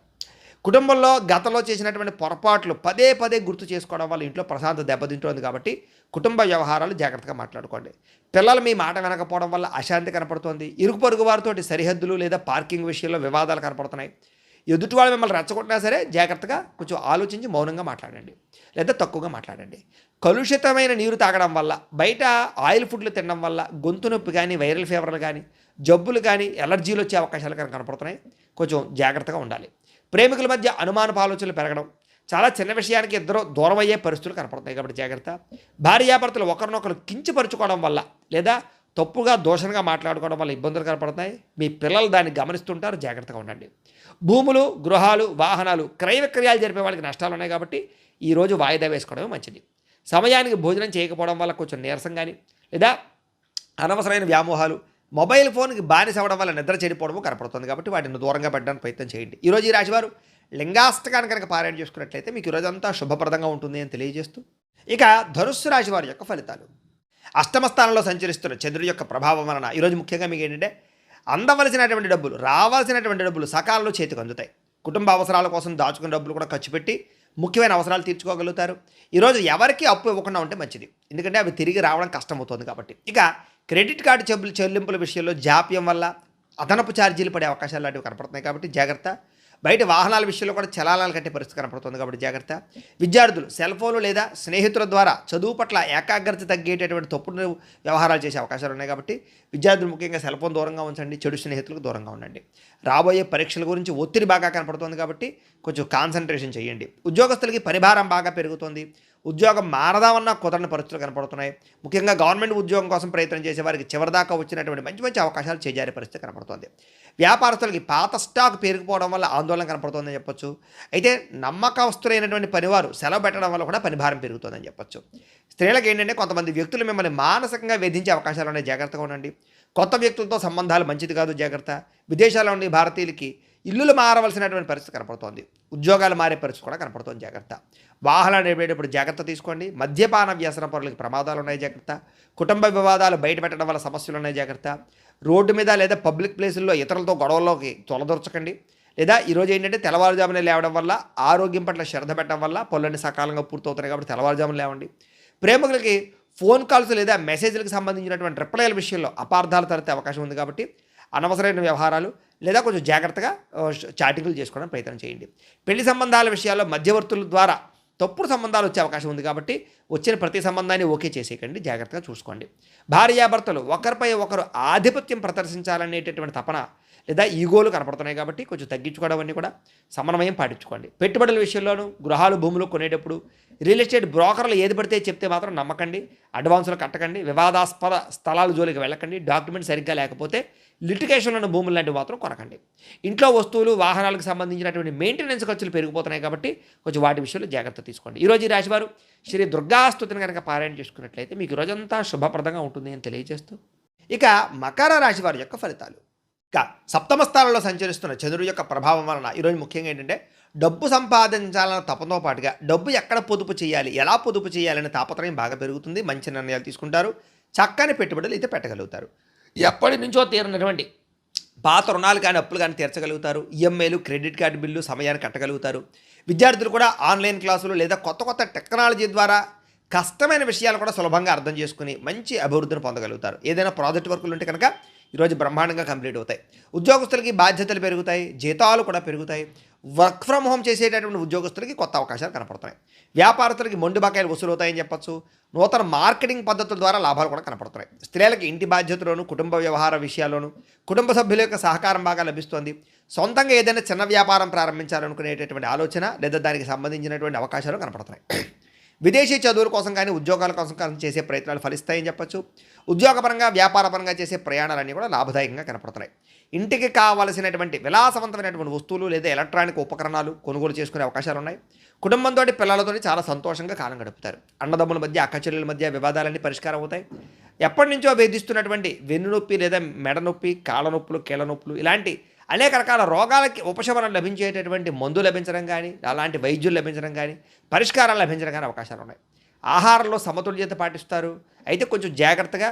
Speaker 2: కుటుంబంలో గతంలో చేసినటువంటి పొరపాట్లు పదే పదే గుర్తు చేసుకోవడం వల్ల ఇంట్లో ప్రశాంతత దెబ్బతింటుంది. కాబట్టి కుటుంబ వ్యవహారాలు జాగ్రత్తగా మాట్లాడుకోండి. పిల్లలు మీ మాట వినకపోవడం వల్ల అశాంతి కనపడుతోంది. ఇరుగు పొరుగు వారితోటి సరిహద్దులు లేదా పార్కింగ్ విషయంలో వివాదాలు కనపడుతున్నాయి. ఎదుటి వాళ్ళు మిమ్మల్ని రెచ్చగొట్టినా సరే జాగ్రత్తగా కొంచెం ఆలోచించి మౌనంగా మాట్లాడండి, లేదా తక్కువగా మాట్లాడండి. కలుషితమైన నీరు తాగడం వల్ల, బయట ఆయిల్ ఫుడ్లు తినడం వల్ల గొంతు నొప్పి కానీ, వైరల్ ఫీవర్లు కానీ, జబ్బులు కానీ, ఎలర్జీలు వచ్చే అవకాశాలు కానీ కనపడుతున్నాయి. కొంచెం జాగ్రత్తగా ఉండాలి. ప్రేమికుల మధ్య అనుమానపు ఆలోచనలు పెరగడం, చాలా చిన్న విషయానికి ఇద్దరు దూరం అయ్యే పరిస్థితులు కనపడుతున్నాయి. కాబట్టి జాగ్రత్త. భార్యాభర్తలు ఒకరినొకరు కించపరుచుకోవడం వల్ల లేదా తప్పుగా దోషంగా మాట్లాడుకోవడం వల్ల ఇబ్బందులు కనపడుతున్నాయి. మీ పిల్లలు దాన్ని గమనిస్తుంటారు, జాగ్రత్తగా ఉండండి. భూములు, గృహాలు, వాహనాలు క్రయ విక్రయాలు జరిపే వాళ్ళకి నష్టాలు ఉన్నాయి. కాబట్టి ఈరోజు వాయిదా వేసుకోవడమే మంచిది. సమయానికి భోజనం చేయకపోవడం వల్ల కొంచెం నీరసం కానీ లేదా అనవసరమైన వ్యామోహాలు, మొబైల్ ఫోన్కి బానిస అవ్వడం వల్ల నిద్ర చెడిపోవడము కనపడుతుంది. కాబట్టి వాటిని దూరంగా పెట్టడానికి ప్రయత్నం చేయండి. ఈరోజు ఈ రాశివారు లింగాష్టకాన్ని కనుక పారాయణ చేసుకున్నట్లయితే మీకు ఈరోజంతా శుభప్రదంగా ఉంటుంది అని తెలియజేస్తూ, ఇక ధనుస్సు రాశి వారి యొక్క ఫలితాలు. అష్టమ స్థానంలో సంచరిస్తున్న చంద్రుడి యొక్క ప్రభావం వలన ఈరోజు ముఖ్యంగా మీకు ఏంటంటే అందవలసినటువంటి డబ్బులు, రావాల్సినటువంటి డబ్బులు సకాలంలో చేతికి అందుతాయి. కుటుంబ అవసరాల కోసం దాచుకున్న డబ్బులు కూడా ఖర్చు పెట్టి ముఖ్యమైన అవసరాలు తీర్చుకోగలుగుతారు. ఈరోజు ఎవరికి అప్పు ఇవ్వకుండా ఉంటే మంచిది, ఎందుకంటే అవి తిరిగి రావడం కష్టమవుతుంది. కాబట్టి ఇక క్రెడిట్ కార్డు చెల్లింపుల విషయంలో జాప్యం వల్ల అదనపు ఛార్జీలు పడే అవకాశాలు లాంటివి కనపడుతున్నాయి. కాబట్టి జాగ్రత్త. బయట వాహనాల విషయంలో కూడా చలానాలు కట్టే పరిస్థితి కనపడుతుంది. కాబట్టి జాగ్రత్త. విద్యార్థులు సెల్ ఫోన్లు లేదా స్నేహితుల ద్వారా చదువు పట్ల ఏకాగ్రత తగ్గేటటువంటి తప్పుడు వ్యవహారాలు చేసే అవకాశాలు ఉన్నాయి. కాబట్టి విద్యార్థులు ముఖ్యంగా సెల్ ఫోన్ దూరంగా ఉంచండి, చెడు స్నేహితులకు దూరంగా ఉండండి. రాబోయే పరీక్షల గురించి ఒత్తిడి బాగా కనపడుతుంది. కాబట్టి కొంచెం కాన్సన్ట్రేషన్ చేయండి. ఉద్యోగస్తులకి పరిభారం బాగా పెరుగుతుంది. ఉద్యోగం మారదామన్నా కుదరని పరిస్థితులు కనపడుతున్నాయి. ముఖ్యంగా గవర్నమెంట్ ఉద్యోగం కోసం ప్రయత్నం చేసే వారికి చివరిదాకా వచ్చినటువంటి మంచి మంచి అవకాశాలు చేజారే పరిస్థితి కనపడుతుంది. వ్యాపారస్తులకి పాత స్టాక్ పేరుకుపోవడం వల్ల ఆందోళన కనపడుతుందని చెప్పొచ్చు. అయితే నమ్మకస్తులైనటువంటి పనివారు సెలవు పెట్టడం వల్ల కూడా పనిభారం పెరుగుతుందని చెప్పొచ్చు. స్త్రీలకు ఏంటంటే కొంతమంది వ్యక్తులు మిమ్మల్ని మానసికంగా వేధించే అవకాశాలు ఉన్నాయి, జాగ్రత్తగా ఉండండి. కొత్త వ్యక్తులతో సంబంధాలు మంచిది కాదు, జాగ్రత్త. విదేశాల్లో ఉండే భారతీయులకి ఇల్లులు మారవలసినటువంటి పరిస్థితి కనపడుతోంది. ఉద్యోగాలు మారే పరిస్థితి కూడా కనపడుతోంది, జాగ్రత్త. వాహనాలు నడిపేటప్పుడు జాగ్రత్త తీసుకోండి. మద్యపాన వ్యసన పరులకి ప్రమాదాలు ఉన్నాయి, జాగ్రత్త. కుటుంబ వివాదాలు బయట పెట్టడం వల్ల సమస్యలు ఉన్నాయి, జాగ్రత్త. రోడ్డు మీద లేదా పబ్లిక్ ప్లేసుల్లో ఇతరులతో గొడవల్లోకి తొలదొరచకండి. లేదా ఈరోజు ఏంటంటే తెల్లవారుజామునే లేవడం వల్ల, ఆరోగ్యం పట్ల శ్రద్ధ పెట్టడం వల్ల పనులన్నీ సకాలంగా పూర్తవుతున్నాయి. కాబట్టి తెల్లవారుజామున లేవండి. ప్రేమికులకి ఫోన్ కాల్స్ లేదా మెసేజ్లకు సంబంధించినటువంటి రిప్లైల విషయంలో అపార్థాలు తలెత్తే అవకాశం ఉంది. కాబట్టి అనవసరమైన వ్యవహారాలు లేదా కొంచెం జాగ్రత్తగా చాటింగ్లు చేసుకోవడానికి ప్రయత్నం చేయండి. పెళ్లి సంబంధాల విషయాల్లో మధ్యవర్తుల ద్వారా తప్పుడు సంబంధాలు వచ్చే అవకాశం ఉంది. కాబట్టి వచ్చిన ప్రతి సంబంధాన్ని ఓకే చేసేయకండి, జాగ్రత్తగా చూసుకోండి. భార్యాభర్తలు ఒకరిపై ఒకరు ఆధిపత్యం ప్రదర్శించాలనేటటువంటి తపన లేదా ఈగోలు కనపడుతున్నాయి. కాబట్టి కొంచెం తగ్గించుకోవడం అన్నీ కూడా సమన్వయం పాటించుకోండి. పెట్టుబడుల విషయంలోనూ, గృహాలు భూములు కొనేటప్పుడు రియల్ ఎస్టేట్ బ్రోకర్లు ఏది పడితే చెప్తే మాత్రం నమ్మకండి, అడ్వాన్సులు కట్టకండి, వివాదాస్పద స్థలాల జోలికి వెళ్ళకండి, డాక్యుమెంట్ సరిగ్గా లేకపోతే లిటిగేషన్లోని భూములు లాంటివి మాత్రం కొనకండి. ఇంట్లో వస్తువులు, వాహనాలకు సంబంధించినటువంటి మెయింటెనెన్స్ ఖర్చులు పెరిగిపోతున్నాయి. కాబట్టి కొంచెం వాటి విషయంలో జాగ్రత్త తీసుకోండి. ఈరోజు ఈ రాశివారు శ్రీ దుర్గాస్తుతిని కనుక పారాయణ చేసుకున్నట్లయితే మీకు రోజంతా శుభప్రదంగా ఉంటుంది అని తెలియజేస్తూ, ఇక మకర రాశి వారి యొక్క ఫలితాలు. ఇక సప్తమ స్థానంలో సంచరిస్తున్న చంద్రుడి యొక్క ప్రభావం వలన ఈరోజు ముఖ్యంగా ఏంటంటే డబ్బు సంపాదించాలన్న తపంతో పాటుగా డబ్బు ఎక్కడ పొదుపు చేయాలి, ఎలా పొదుపు చేయాలనే తాపత్రయం బాగా పెరుగుతుంది. మంచి నిర్ణయాలు తీసుకుంటారు, చక్కని పెట్టుబడులు అయితే పెట్టగలుగుతారు.
Speaker 1: ఎప్పటి నుంచో తీరినటువంటి
Speaker 2: పాత రుణాలు కానీ అప్పులు కానీ తీర్చగలుగుతారు. ఈఎంఐలు, క్రెడిట్ కార్డు బిల్లు సమయానికి కట్టగలుగుతారు. విద్యార్థులు కూడా ఆన్లైన్ క్లాసులు లేదా కొత్త కొత్త టెక్నాలజీ ద్వారా కష్టమైన విషయాలు కూడా సులభంగా అర్థం చేసుకుని మంచి అభివృద్ధిని పొందగలుగుతారు. ఏదైనా ప్రాజెక్ట్ వర్కులు ఉంటే కనుక ఈరోజు బ్రహ్మాండంగా కంప్లీట్ అవుతాయి. ఉద్యోగస్తులకి బాధ్యతలు పెరుగుతాయి, జీతాలు కూడా పెరుగుతాయి. వర్క్ ఫ్రమ్ హోమ్ చేసేటటువంటి ఉద్యోగస్తులకి కొత్త అవకాశాలు కనపడుతున్నాయి. వ్యాపారస్తులకి మొండి బకాయిలు వసూలు అవుతాయని చెప్పచ్చు. నూతన మార్కెటింగ్ పద్ధతుల ద్వారా లాభాలు కూడా కనపడుతున్నాయి. స్త్రీలకి ఇంటి బాధ్యతలోను, కుటుంబ వ్యవహార విషయాల్లోనూ కుటుంబ సభ్యుల యొక్క సహకారం బాగా లభిస్తుంది. సొంతంగా ఏదైనా చిన్న వ్యాపారం ప్రారంభించాలనుకునేటటువంటి ఆలోచన లేదా దానికి సంబంధించినటువంటి అవకాశాలు కనపడుతున్నాయి. విదేశీ చదువుల కోసం కానీ ఉద్యోగాల కోసం కానీ చేసే ప్రయత్నాలు ఫలిస్తాయని చెప్పచ్చు. ఉద్యోగపరంగా వ్యాపారపరంగా చేసే ప్రయాణాలన్నీ కూడా లాభదాయకంగా కనపడుతున్నాయి. ఇంటికి కావలసినటువంటి విలాసవంతమైనటువంటి వస్తువులు లేదా ఎలక్ట్రానిక్ ఉపకరణాలు కొనుగోలు చేసుకునే అవకాశాలు ఉన్నాయి. కుటుంబంతో పిల్లలతో చాలా సంతోషంగా కాలం గడుపుతారు. అన్నదమ్ముల మధ్య, అక్కచెల్లెల మధ్య వివాదాలన్నీ పరిష్కారం అవుతాయి. ఎప్పటి నుంచో వేధిస్తున్నటువంటి వెన్నునొప్పి లేదా మెడ నొప్పి, కాళ్ళ నొప్పులు, కీళ్ళ నొప్పులు ఇలాంటి అనేక రకాల రోగాలకి ఉపశమనం లభించేటటువంటి మందు లభించడం కానీ, అలాంటి వైద్యులు లభించడం కానీ, పరిష్కారాలు లభించడం కానీ అవకాశాలు ఉన్నాయి. ఆహారంలో సమతుల్యత పాటిస్తారు. అయితే కొంచెం జాగ్రత్తగా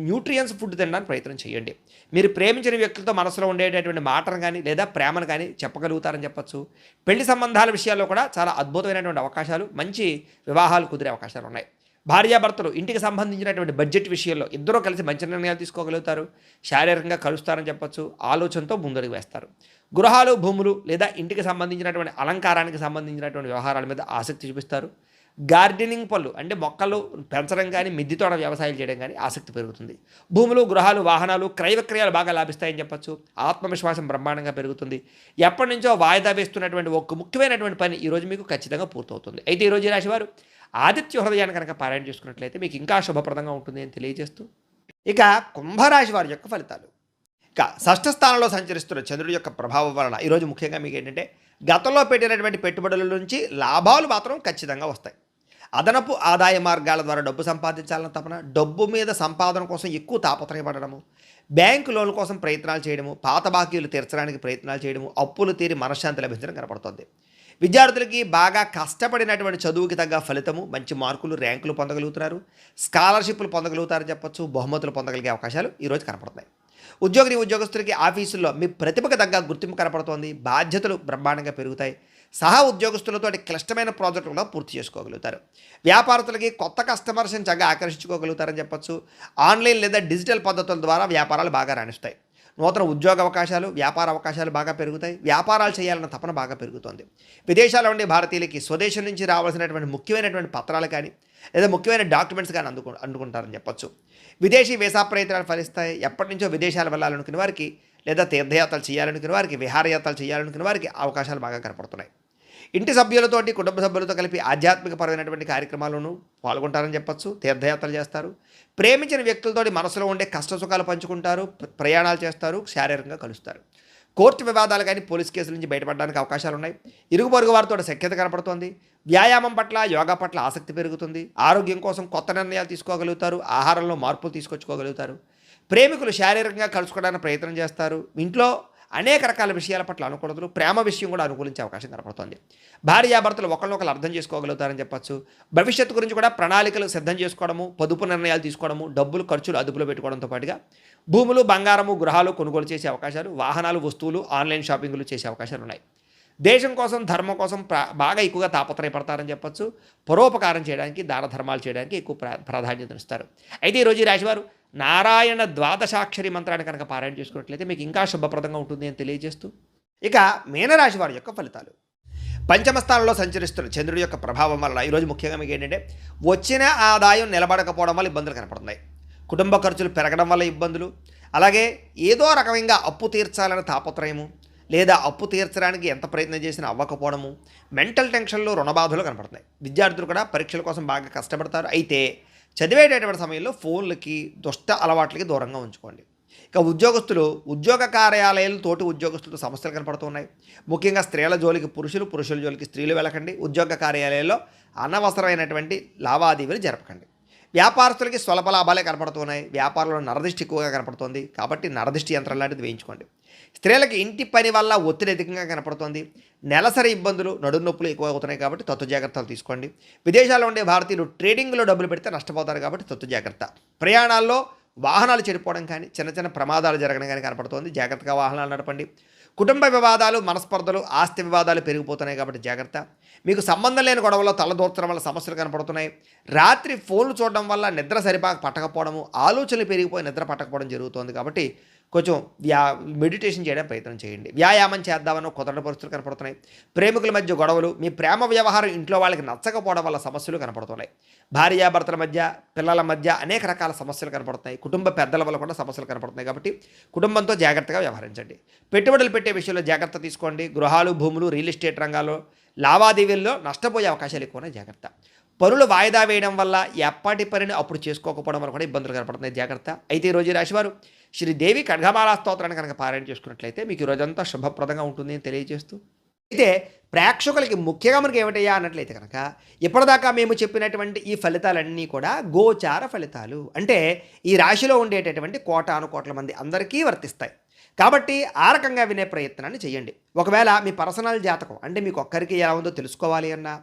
Speaker 2: న్యూట్రియన్స్ ఫుడ్ తినడానికి ప్రయత్నం చేయండి. మీరు ప్రేమించిన వ్యక్తులతో మనసులో ఉండేటటువంటి మాటను కానీ లేదా ప్రేమను కానీ చెప్పగలుగుతారని చెప్పచ్చు. పెళ్లి సంబంధాల విషయాల్లో కూడా చాలా అద్భుతమైనటువంటి అవకాశాలు, మంచి వివాహాలు కుదిరే అవకాశాలు ఉన్నాయి. భార్యాభర్తలు ఇంటికి సంబంధించినటువంటి బడ్జెట్ విషయంలో ఇద్దరూ కలిసి మంచి నిర్ణయాలు తీసుకోగలుగుతారు. శారీరకంగా కలుస్తారని చెప్పచ్చు. ఆలోచనతో ముందడుగు వేస్తారు. గృహాలు, భూములు లేదా ఇంటికి సంబంధించినటువంటి అలంకారానికి సంబంధించినటువంటి వ్యవహారాల మీద ఆసక్తి చూపిస్తారు. గార్డెనింగ్ పనులు అంటే మొక్కలు పెంచడం కానీ, మిద్దె తోట వ్యవసాయాలు చేయడం కానీ ఆసక్తి పెరుగుతుంది. భూములు, గృహాలు, వాహనాలు, క్రయ విక్రయాలు బాగా లాభిస్తాయని చెప్పచ్చు. ఆత్మవిశ్వాసం బ్రహ్మాండంగా పెరుగుతుంది. ఎప్పటి నుంచో వాయిదా వేస్తున్నటువంటి ఒక ముఖ్యమైనటువంటి పని ఈరోజు మీకు ఖచ్చితంగా పూర్తవుతుంది. అయితే ఈరోజు ఈ రాశి వారు ఆదిత్య హృదయాన్ని కనుక పారాయణ చేసుకున్నట్లయితే మీకు ఇంకా శుభప్రదంగా ఉంటుంది అని తెలియజేస్తూ, ఇక కుంభరాశి వారి యొక్క ఫలితాలు. ఇక షష్ఠ స్థానంలో సంచరిస్తున్న చంద్రుడి యొక్క ప్రభావం వలన ఈరోజు ముఖ్యంగా మీకు ఏంటంటే గతంలో పెట్టినటువంటి పెట్టుబడుల నుంచి లాభాలు మాత్రం ఖచ్చితంగా వస్తాయి. అదనపు ఆదాయ మార్గాల ద్వారా డబ్బు సంపాదించాలన్న తపన, డబ్బు మీద సంపాదన కోసం ఎక్కువ తాపత్రయపడము, బ్యాంకు లోన్ల కోసం ప్రయత్నాలు చేయడము, పాత బాకీలు తీర్చడానికి ప్రయత్నాలు చేయడము, అప్పులు తీరి మనశ్శాంతి లభించడం కనపడుతుంది. విద్యార్థులకి బాగా కష్టపడినటువంటి చదువుకి తగ్గ ఫలితము, మంచి మార్కులు, ర్యాంకులు పొందగలుగుతున్నారు. స్కాలర్షిప్లు పొందగలుగుతారని చెప్పచ్చు. బహుమతులు పొందగలిగే అవకాశాలు ఈరోజు కనపడుతున్నాయి. ఉద్యోగస్తులకి ఆఫీసుల్లో మీ ప్రతిభకు తగ్గ గుర్తింపు కనపడుతోంది. బాధ్యతలు బ్రహ్మాండంగా పెరుగుతాయి. సహా ఉద్యోగస్తులతో క్లిష్టమైన ప్రాజెక్టులు కూడా పూర్తి చేసుకోగలుగుతారు. వ్యాపారస్తులకి కొత్త కస్టమర్స్ని చక్కగా ఆకర్షించుకోగలుగుతారని చెప్పచ్చు. ఆన్లైన్ లేదా డిజిటల్ పద్ధతుల ద్వారా వ్యాపారాలు బాగా రాణిస్తాయి. నూతన ఉద్యోగ అవకాశాలు, వ్యాపార అవకాశాలు బాగా పెరుగుతాయి. వ్యాపారాలు చేయాలన్న తపన బాగా పెరుగుతుంది. విదేశాల్లో ఉండే భారతీయులకి స్వదేశం నుంచి రావాల్సినటువంటి ముఖ్యమైనటువంటి పత్రాలు కానీ లేదా ముఖ్యమైన డాక్యుమెంట్స్ కానీ అందుకుంటారని చెప్పచ్చు. విదేశీ వీసా ప్రయత్నాలు ఫలిస్తాయి. ఎప్పటి నుంచో విదేశాలు వెళ్ళాలనుకునే వారికి లేదా తీర్థయాత్రలు చేయాలనుకునే వారికి, విహారయాత్రలు చేయాలనుకునే వారికి అవకాశాలు బాగా కనపడుతున్నాయి. ఇంటి సభ్యులతోటి, కుటుంబ సభ్యులతో కలిపి ఆధ్యాత్మికపరమైనటువంటి కార్యక్రమాలను పాల్గొంటారని చెప్పచ్చు. తీర్థయాత్రలు చేస్తారు. ప్రేమించిన వ్యక్తులతోటి మనసులో ఉండే కష్ట సుఖాలు పంచుకుంటారు. ప్రయాణాలు చేస్తారు. శారీరకంగా కలుస్తారు. కోర్టు వివాదాలు కానీ, పోలీస్ కేసుల నుంచి బయటపడడానికి అవకాశాలు ఉన్నాయి. ఇరుగు పొరుగు వారితో సఖ్యత కనపడుతోంది. వ్యాయామం పట్ల, యోగా పట్ల ఆసక్తి పెరుగుతుంది. ఆరోగ్యం కోసం కొత్త నిర్ణయాలు తీసుకోగలుగుతారు. ఆహారంలో మార్పులు తీసుకొచ్చుకోగలుగుతారు. ప్రేమికులు శారీరకంగా కలుసుకోవడానికి ప్రయత్నం చేస్తారు. ఇంట్లో అనేక రకాల విషయాల పట్ల అనుకూలతలు, ప్రేమ విషయం కూడా అనుకూలించే అవకాశం కనపడుతుంది. భార్యాభర్తలు ఒకరినొకరు అర్థం చేసుకోగలుగుతారని చెప్పచ్చు. భవిష్యత్తు గురించి కూడా ప్రణాళికలు సిద్ధం చేసుకోవడము, పొదుపు నిర్ణయాలు తీసుకోవడము, డబ్బులు ఖర్చులు అదుపులో పెట్టుకోవడంతో పాటుగా భూములు, బంగారము, గృహాలు కొనుగోలు చేసే అవకాశాలు, వాహనాలు, వస్తువులు, ఆన్లైన్ షాపింగ్లు చేసే అవకాశాలు ఉన్నాయి. దేశం కోసం, ధర్మం కోసం బాగా ఎక్కువగా తాపత్రయపడతారని చెప్పచ్చు. పరోపకారం చేయడానికి, దాన ధర్మాలు చేయడానికి ఎక్కువ ప్రాధాన్యతనిస్తారు. అయితే ఈరోజు ఈ రాశివారు నారాయణ ద్వాదశాక్షరి మంత్రాన్ని కనుక పారాయణ చేసుకున్నట్లయితే మీకు ఇంకా శుభప్రదంగా ఉంటుంది అని తెలియజేస్తూ, ఇక మీనరాశి వారి యొక్క ఫలితాలు. పంచమ స్థానంలో సంచరిస్తున్న చంద్రుడి యొక్క ప్రభావం వల్ల ఈరోజు ముఖ్యంగా మీకు ఏంటంటే వచ్చిన ఆదాయం నిలబడకపోవడం వల్ల ఇబ్బందులు కనపడుతున్నాయి. కుటుంబ ఖర్చులు పెరగడం వల్ల ఇబ్బందులు, అలాగే ఏదో రకంగా అప్పు తీర్చాలనే తాపత్రయము లేదా అప్పు తీర్చడానికి ఎంత ప్రయత్నం చేసినా అవ్వకపోవడము, మెంటల్ టెన్షన్లు, రుణబాధలు కనపడుతున్నాయి. విద్యార్థులు కూడా పరీక్షల కోసం బాగా కష్టపడతారు. అయితే చదివేటటువంటి సమయంలో ఫోన్లకి, దుష్ట అలవాట్లకి దూరంగా ఉంచుకోండి. ఇక ఉద్యోగస్తులు, ఉద్యోగ కార్యాలయాలు తోటి ఉద్యోగస్తులతో సమస్యలు కనపడుతున్నాయి. ముఖ్యంగా స్త్రీల జోలికి పురుషులు, పురుషుల జోలికి స్త్రీలు వెళ్ళకండి. ఉద్యోగ కార్యాలయాల్లో అనవసరమైనటువంటి లావాదేవీలు జరపకండి. వ్యాపారస్తులకి స్వల్ప లాభాలే కనపడుతున్నాయి. వ్యాపారంలో నరదిష్టి ఎక్కువగా కనపడుతోంది. కాబట్టి నరదిష్టి యంత్రం లాంటిది వేయించుకోండి. స్త్రీలకి ఇంటి పని వల్ల ఒత్తిడి అధికంగా కనపడుతోంది. నెలసరి ఇబ్బందులు, నడుము నొప్పులు ఎక్కువ అవుతున్నాయి కాబట్టి తత్వ జాగ్రత్తలు తీసుకోండి. విదేశాల్లో ఉండే భారతీయులు ట్రేడింగ్లో డబ్బులు పెడితే నష్టపోతారు కాబట్టి తత్వ జాగ్రత్త. ప్రయాణాల్లో వాహనాలు చెడిపోవడం కానీ చిన్న చిన్న ప్రమాదాలు జరగడం కానీ కనపడుతోంది. జాగ్రత్తగా వాహనాలు నడపండి. కుటుంబ వివాదాలు, మనస్పర్ధలు, ఆస్తి వివాదాలు పెరిగిపోతున్నాయి కాబట్టి జాగ్రత్త. మీకు సంబంధం లేని గొడవల్లో తలదూర్చడం వల్ల సమస్యలు కనపడుతున్నాయి. రాత్రి ఫోన్లు చూడడం వల్ల నిద్ర పట్టకపోవడము, ఆలోచనలు పెరిగిపోయి నిద్ర పట్టకపోవడం జరుగుతుంది కాబట్టి కొంచెం మెడిటేషన్ చేయడం ప్రయత్నం చేయండి. వ్యాయామం చేద్దామని కుదరని పరిస్థితులు కనపడుతున్నాయి. ప్రేమికుల మధ్య గొడవలు, మీ ప్రేమ వ్యవహారం ఇంట్లో వాళ్ళకి నచ్చకపోవడం వల్ల సమస్యలు కనపడుతున్నాయి. భార్యాభర్తల మధ్య, పిల్లల మధ్య అనేక రకాల సమస్యలు కనపడుతున్నాయి. కుటుంబ పెద్దల వల్ల కూడా సమస్యలు కనపడుతున్నాయి కాబట్టి కుటుంబంతో జాగ్రత్తగా వ్యవహరించండి. పెట్టుబడులు పెట్టే విషయంలో జాగ్రత్త తీసుకోండి. గృహాలు, భూములు, రియల్ ఎస్టేట్ రంగాల్లో లావాదేవీల్లో నష్టపోయే అవకాశాలు ఎక్కువనే జాగ్రత్త. పనులు వాయిదా వేయడం వల్ల ఎప్పటి పనిని అప్పుడు చేసుకోకపోవడం వల్ల కూడా ఇబ్బందులు కనపడుతున్నాయి. జాగ్రత్త. అయితే ఈరోజు రాశివారు శ్రీదేవి ఖడ్గమాలా స్తోత్రాన్ని కనుక పారాయణ చేసుకున్నట్లయితే మీకు రోజంతా శుభప్రదంగా ఉంటుంది అని తెలియజేస్తూ, అయితే ప్రేక్షకులకి ముఖ్యంగా మనకి ఏమిటయ్యా అన్నట్లయితే కనుక ఇప్పటిదాకా మేము చెప్పినటువంటి ఈ ఫలితాలన్నీ కూడా గోచార ఫలితాలు. అంటే ఈ రాశిలో ఉండేటటువంటి కోటాను కోట్ల మంది అందరికీ వర్తిస్తాయి. కాబట్టి ఆ రకంగా వినే ప్రయత్నాన్ని చేయండి. ఒకవేళ మీ పర్సనల్ జాతకం అంటే మీకు ఒక్కరికి ఎలా ఉందో తెలుసుకోవాలి అన్నా,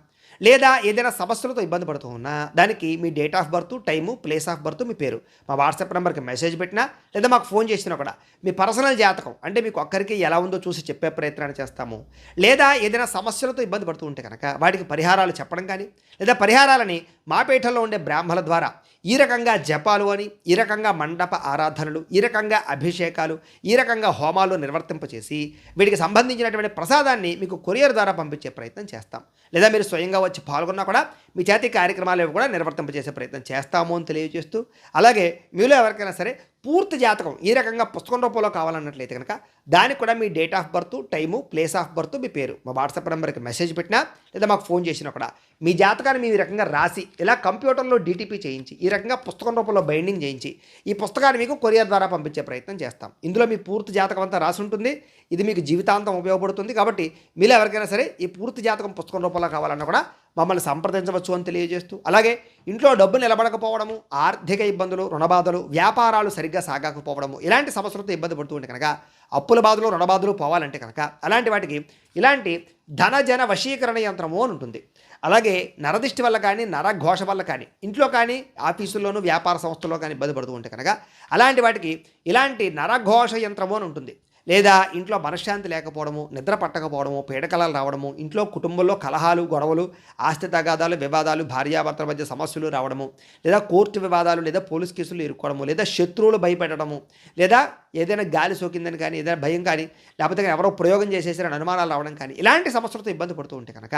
Speaker 2: లేదా ఏదైనా సమస్యలతో ఇబ్బంది పడుతూ ఉన్నా దానికి మీ date of birth, time, place of birth, మీ పేరు మా వాట్సాప్ నెంబర్కి మెసేజ్ పెట్టినా లేదా మాకు ఫోన్ చేసినా కూడా మీ పర్సనల్ జాతకం అంటే మీకు ఒక్కరికి ఎలా ఉందో చూసి చెప్పే ప్రయత్నాన్ని చేస్తాము. లేదా ఏదైనా సమస్యలతో ఇబ్బంది పడుతూ ఉంటే కనుక వాటికి పరిహారాలు చెప్పడం కానీ లేదా పరిహారాలని మా పీఠంలో ఉండే బ్రాహ్మణుల ద్వారా ఈ రకంగా జపాలు అని, ఈ రకంగా మండప ఆరాధనలు, ఈ రకంగా అభిషేకాలు, ఈ రకంగా హోమాలు నిర్వర్తింపచేసి వీటికి సంబంధించినటువంటి ప్రసాదాన్ని మీకు కొరియర్ ద్వారా పంపించే ప్రయత్నం చేస్తాం. లేదా మీరు స్వయంగా వచ్చి పాల్గొన్నా కూడా మీ చేతి కార్యక్రమాలు కూడా నిర్వర్తింపజేసే ప్రయత్నం చేస్తాము అని తెలియజేస్తూ, అలాగే మీలో ఎవరికైనా సరే పూర్తి జాతకం ఈ రకంగా పుస్తకం రూపంలో కావాలన్నట్లయితే కనుక దానికి కూడా మీ date of birth, time, place of birth, మీ పేరు మా వాట్సాప్ నెంబర్కి మెసేజ్ పెట్టినా లేదా మాకు ఫోన్ చేసినా కూడా మీ జాతకాన్ని మీ రకంగా రాసి ఇలా కంప్యూటర్లో డీటీపీ చేయించి ఈ రకంగా పుస్తకం రూపంలో బైండింగ్ చేయించి ఈ పుస్తకాన్ని మీకు కొరియర్ ద్వారా పంపించే ప్రయత్నం చేస్తాం. ఇందులో మీ పూర్తి జాతకం అంతా రాసి ఉంటుంది. ఇది మీకు జీవితాంతం ఉపయోగపడుతుంది. కాబట్టి మీలో ఎవరికైనా సరే ఈ పూర్తి జాతకం పుస్తకం రూపంలో కావాలన్నా కూడా మమ్మల్ని సంప్రదించవచ్చు అని తెలియజేస్తూ, అలాగే ఇంట్లో డబ్బు నిలబడకపోవడము, ఆర్థిక ఇబ్బందులు, రుణబాధలు, వ్యాపారాలు సరిగ్గా సాగకపోవడము ఇలాంటి సమస్యలతో ఇబ్బంది పడుతూ ఉంటే కనుక అప్పుల బాధలు, రుణబాధలు పోవాలంటే కనుక అలాంటి వాటికి ఇలాంటి ధనజన వశీకరణ యంత్రము అని ఉంటుంది. అలాగే నరదిష్టి వల్ల కానీ, నరఘోష వల్ల కానీ, ఇంట్లో కానీ, ఆఫీసుల్లోనూ, వ్యాపార సంస్థల్లో కానీ ఇబ్బంది పడుతూ ఉంటే కనుక అలాంటి వాటికి ఇలాంటి నరఘోష యంత్రము అని ఉంటుంది. లేదా ఇంట్లో మనశ్శాంతి లేకపోవడము, నిద్ర పట్టకపోవడము, పీడకలాలు రావడము, ఇంట్లో కుటుంబంలో కలహాలు, గొడవలు, ఆస్తి తగాదాలు, వివాదాలు, భార్యాభర్తల మధ్య సమస్యలు రావడము, లేదా కోర్టు వివాదాలు, లేదా పోలీస్ కేసులు ఇరుక్కోవడము, లేదా శత్రువులు భయపెట్టడము, లేదా ఏదైనా గాలి సోకిందని కానీ, ఏదైనా భయం కానీ, లేకపోతే ఎవరో ప్రయోగం చేసేసారని అనుమానాలు రావడం కానీ ఇలాంటి సమస్యలతో ఇబ్బంది పడుతూ ఉంటే కనుక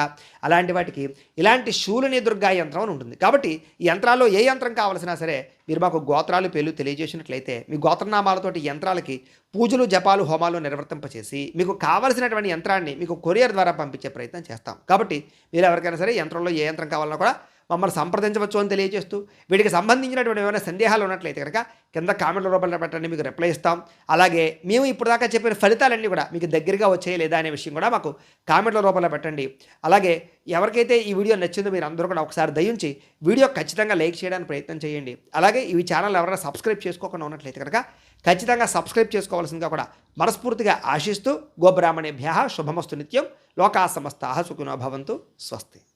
Speaker 2: అలాంటి వాటికి ఇలాంటి శూలిని దుర్గా యంత్రం అని ఉంటుంది. కాబట్టి ఈ యంత్రాల్లో ఏ యంత్రం కావాల్సినా సరే మీరు మాకు గోత్రాలు, పేర్లు తెలియజేసినట్లయితే మీ గోత్రనామాలతోటి యంత్రాలకి పూజలు, జపాలు, హోమాలు నిర్వర్తింపచేసి మీకు కావలసినటువంటి యంత్రాన్ని మీకు కొరియర్ ద్వారా పంపించే ప్రయత్నం చేస్తాం. కాబట్టి మీరు ఎవరికైనా సరే యంత్రంలో ఏ యంత్రం కావాలన్నా కూడా మమ్మల్ని సంప్రదించవచ్చు అని తెలియజేస్తూ, వీటికి సంబంధించినటువంటి ఏమైనా సందేహాలు ఉన్నట్లయితే కనుక కింద కామెంట్ల రూపంలో పెట్టండి, మీకు రిప్లై ఇస్తాం. అలాగే మేము ఇప్పుడు దాకా చెప్పిన ఫలితాలన్నీ కూడా మీకు దగ్గరగా వచ్చాయి లేదా అనే విషయం కూడా మాకు కామెంట్ల రూపంలో పెట్టండి. అలాగే ఎవరికైతే ఈ వీడియో నచ్చిందో మీరు అందరూ కూడా ఒకసారి దయించి వీడియో ఖచ్చితంగా లైక్ చేయడానికి ప్రయత్నం చేయండి. అలాగే ఈ ఛానల్ ఎవరైనా సబ్స్క్రైబ్ చేసుకోకుండా ఉన్నట్లయితే కనుక ఖచ్చితంగా సబ్స్క్రైబ్ చేసుకోవాల్సిందిగా కూడా మనస్ఫూర్తిగా ఆశిస్తూ, గోబ్రాహ్మణేభ్యః శుభమస్తు నిత్యం, లోకా సమస్తాః సుఖినో భవంతు, స్వస్తి.